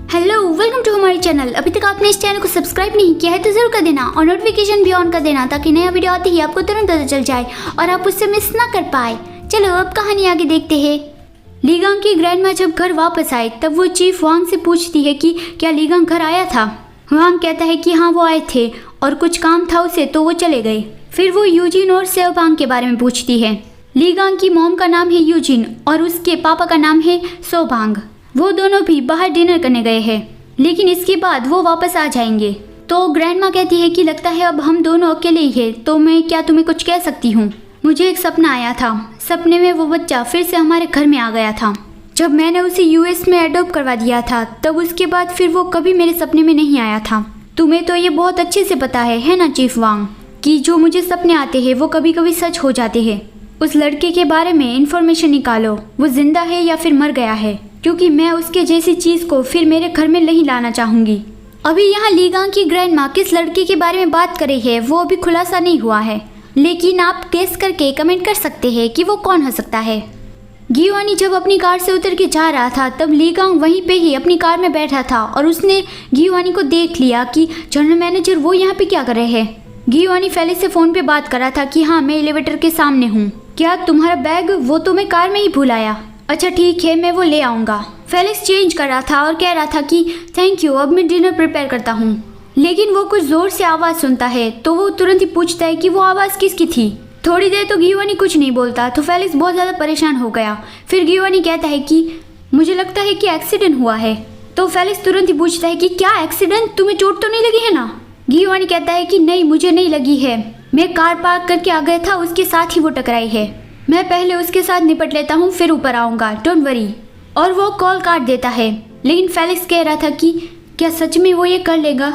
Hello, welcome to हमारे channel. अभी तक आपने इस चैनल को सब्सक्राइब नहीं किया है तो जरूर कर देना और नोटिफिकेशन भी ऑन कर देना ताकि नया वीडियो आते ही आपको तुरंत पता चल जाए और आप उससे मिस ना कर पाए। चलो अब कहानी आगे देखते हैं। लीगांग की ग्रैंडमा जब घर वापस आए तब वो चीफ वांग से पूछती है कि क्या लीगांग घर आया था। वांग कहता है कि हाँ वो आए थे और कुछ काम था उसे तो वो चले गए। फिर वो यूजिन और सेओबांग के बारे में पूछती है। लीगांग की मॉम का नाम है यूजिन और उसके पापा का नाम है सोबांग। वो दोनों भी बाहर डिनर करने गए हैं, लेकिन इसके बाद वो वापस आ जाएंगे। तो ग्रैंडमा कहती है कि लगता है अब हम दोनों अकेले ही हैं, तो मैं क्या तुम्हें कुछ कह सकती हूँ। मुझे एक सपना आया था। सपने में वो बच्चा फिर से हमारे घर में आ गया था। जब मैंने उसे यूएस में अडॉप्ट करवा दिया था तब उसके बाद फिर वो कभी मेरे सपने में नहीं आया था। तुम्हें तो ये बहुत अच्छे से पता है ना चीफ वांग, कि जो मुझे सपने आते हैं वो कभी कभी सच हो जाते हैं। उस लड़के के बारे में इंफॉर्मेशन निकालो, वो जिंदा है या फिर मर गया है, क्योंकि मैं उसके जैसी चीज़ को फिर मेरे घर में नहीं लाना चाहूँगी। अभी यहाँ लीगांग की ग्रैंडमा किस लड़के के बारे में बात कर रही है वो अभी खुलासा नहीं हुआ है, लेकिन आप गेस करके कमेंट कर सकते हैं कि वो कौन हो सकता है। गियोनी जब अपनी कार से उतर के जा रहा था तब लीगांग वहीं पे ही अपनी कार में बैठा था और उसने गियोनी को देख लिया कि जनरल मैनेजर वो यहाँ पे क्या कर रहे हैं। गियोनी फेलिक्स से फ़ोन पे बात कर रहा था कि हाँ मैं एलिवेटर के सामने हूँ, क्या तुम्हारा बैग वो तो मैं कार में ही भूल आया। अच्छा ठीक है मैं वो ले आऊँगा। फेलिक्स चेंज कर रहा था और कह रहा था कि थैंक यू, अब मैं डिनर प्रिपेयर करता हूँ। लेकिन वो कुछ ज़ोर से आवाज़ सुनता है तो वो तुरंत ही पूछता है कि वो आवाज़ किसकी थी। थोड़ी देर तो गियोनी कुछ नहीं बोलता तो फेलिक्स बहुत ज़्यादा परेशान हो गया। फिर गियोनी कहता है कि मुझे लगता है कि एक्सीडेंट हुआ है। तो फेलिक्स तुरंत ही पूछता है कि क्या एक्सीडेंट, तुम्हें चोट तो नहीं लगी है ना। गियोनी कहता है कि नहीं मुझे नहीं लगी है, मैं कार पार्क करके आ गया था, उसके साथ ही वो टकराई है। मैं पहले उसके साथ निपट लेता हूँ फिर ऊपर आऊँगा, डोंट वरी। और वो कॉल काट देता है। लेकिन फेलिक्स कह रहा था कि क्या सच में वो ये कर लेगा,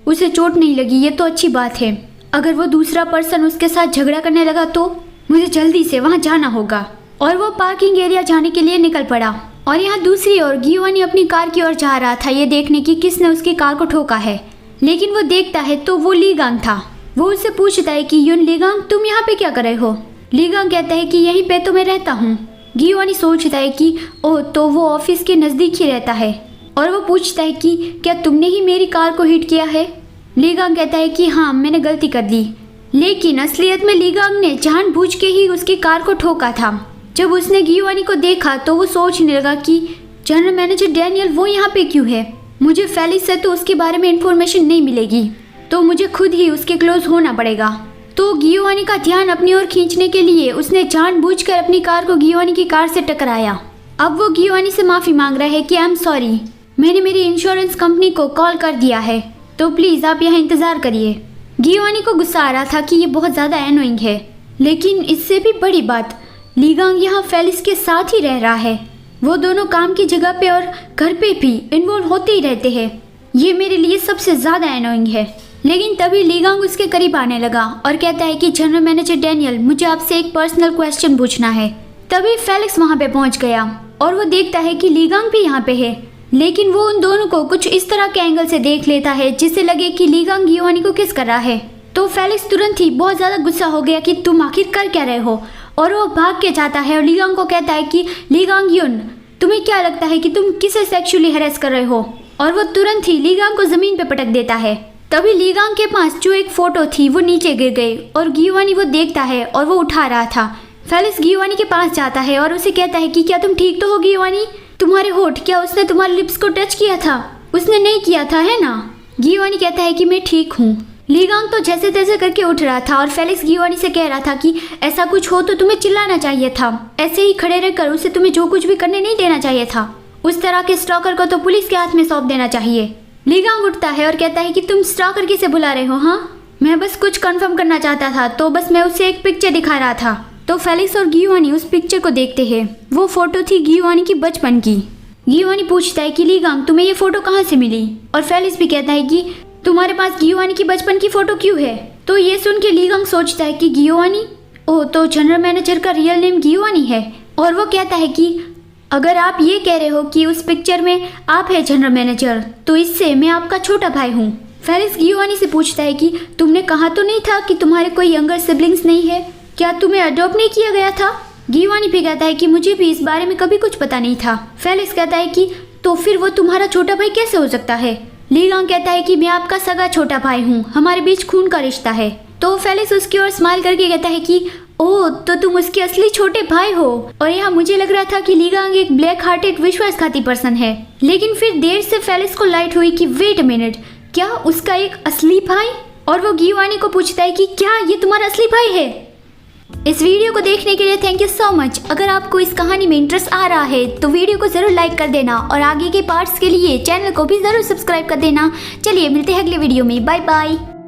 उसे चोट नहीं लगी, ये तो अच्छी बात है। अगर वो दूसरा पर्सन उसके साथ झगड़ा करने लगा तो मुझे जल्दी से वहाँ जाना होगा। और वो पार्किंग एरिया जाने के लिए निकल पड़ा। और यहाँ दूसरी ओर गियोनी अपनी कार की ओर जा रहा था ये देखने की किसने उसकी कार को ठोका है। लेकिन वो देखता है तो वो लीगांग था। वो उससे पूछता है कि यून लीगांग तुम यहाँ पे क्या कर रहे हो। लीगांग कहता है कि यहीं पे तो मैं रहता हूँ। गियोनी सोचता है कि ओह तो वो ऑफिस के नज़दीक ही रहता है। और वो पूछता है कि क्या तुमने ही मेरी कार को हिट किया है। लीगांग कहता है कि हाँ मैंने गलती कर दी। लेकिन असलियत में लीगांग ने जानबूझ के ही उसकी कार को ठोका था। जब उसने गियोनी को देखा तो वो सोचने लगा कि जनरल मैनेजर डैनियल वो यहाँ पे क्यों है। मुझे फेलिक्स से तो उसके बारे में इंफॉर्मेशन नहीं मिलेगी, तो मुझे खुद ही उसके क्लोज होना पड़ेगा। तो गियोनी का ध्यान अपनी ओर खींचने के लिए उसने जानबूझकर अपनी कार को गियोनी की कार से टकराया। अब वो गियोनी से माफ़ी मांग रहा है कि आई एम सॉरी, मैंने मेरी इंश्योरेंस कंपनी को कॉल कर दिया है, तो प्लीज़ आप यहाँ इंतज़ार करिए। गियोनी को गुस्सा आ रहा था कि ये बहुत ज़्यादा एनोइंग है, लेकिन इससे भी बड़ी बात लीगांग यहाँ फेलिक्स के साथ ही रह रहा है। वो दोनों काम की जगह पे और घर पे भी इन्वॉल्व होते ही रहते हैं। ये मेरे लिए सबसे ज़्यादा एनोइंग है। लेकिन तभी लीगांग उसके करीब आने लगा और कहता है कि जनरल मैनेजर डैनियल मुझे आपसे एक पर्सनल क्वेश्चन पूछना है। तभी फेलिक्स वहाँ पे पहुँच गया और वो देखता है कि लीगांग भी यहाँ पे है। लेकिन वो उन दोनों को कुछ इस तरह के एंगल से देख लेता है जिससे लगे कि लीगांग गियोनी को किस कर रहा है। तो फेलिक्स तुरंत ही बहुत ज़्यादा गुस्सा हो गया कि तुम आखिर कर क्या रहे हो, और वो भाग के जाता है और लीगांग को कहता है कि लीगांग यून तुम्हें क्या लगता है कि तुम किसे सेक्सुअली हैरेस कर रहे हो। और वो तुरंत ही लीगांग को ज़मीन पे पटक देता है। तभी लीगांग के पास जो एक फ़ोटो थी वो नीचे गिर गई और गियोनी वो देखता है और वो उठा रहा था। फेलिक्स गियोनी के पास जाता है और उसे कहता है कि क्या तुम ठीक तो हो गियोनी, तुम्हारे होठ, क्या उसने तुम्हारे लिप्स को टच किया था। उसने नहीं किया था है ना। गियोनी कहता है कि मैं ठीक हूँ। लीगांग तो जैसे तैसे करके उठ रहा था और फेलिक्स गियोनी से कह रहा था कि ऐसा कुछ हो तो तुम्हें चिल्लाना चाहिए था, ऐसे ही खड़े रहकर उसे तुम्हें जो कुछ भी करने नहीं देना चाहिए था। उस तरह के स्टॉकर को तो पुलिस के हाथ में सौंप देना चाहिए। लीगांग उठता है और कहता है कि तुम स्टॉकर किसे बुला रहे हो। हाँ मैं बस कुछ कंफर्म करना चाहता था, तो बस मैं उसे एक पिक्चर दिखा रहा था। तो फेलिक्स और गियोनी उस पिक्चर को देखते हैं। वो फोटो थी गियोनी की बचपन की। गियोनी पूछता है कि लीगांग तुम्हें ये फोटो कहाँ से मिली। और फेलिक्स भी कहता है कि तुम्हारे पास गियोनी की बचपन की फोटो क्यों है। तो ये सुन के लीगांग सोचता है कि गियोनी, ओह तो जनरल मैनेजर का रियल नेम गियोनी है। और वो कहता है कि अगर आप ये कह रहे हो कि उस पिक्चर में आप है जनरल मैनेजर, तो इससे मैं आपका छोटा भाई हूँ। फेलिक्स गियोनी से पूछता है कि तुमने कहा तो नहीं था कि तुम्हारे कोई यंगर सिबलिंग्स नहीं है, क्या तुम्हें अडॉप्ट नहीं किया गया था। गियोनी भी कहता है कि मुझे भी इस बारे में कभी कुछ पता नहीं था। फेलिक्स कहता है कि तो फिर वो तुम्हारा छोटा भाई कैसे हो सकता है? लीगांग कहता है कि मैं आपका सगा छोटा भाई हूँ, हमारे बीच खून का रिश्ता है। तो फेलिक्स उसकी ओर स्माइल करके कहता है कि ओह, तो तुम उसके असली छोटे भाई हो। और यहाँ मुझे लग रहा था कि लीगांग एक ब्लैक हार्टेड विश्वासघाती पर्सन है, लेकिन फिर देर से फेलिक्स को लाइट हुई कि वेट अ मिनट, क्या उसका एक असली भाई? और वो गियोवानी को पूछता है कि क्या ये तुम्हारा असली भाई है? इस वीडियो को देखने के लिए थैंक यू सो मच। अगर आपको इस कहानी में इंटरेस्ट आ रहा है तो वीडियो को जरूर लाइक कर देना और आगे के पार्ट्स के लिए चैनल को भी जरूर सब्सक्राइब कर देना। चलिए मिलते हैं अगले वीडियो में, बाय बाय।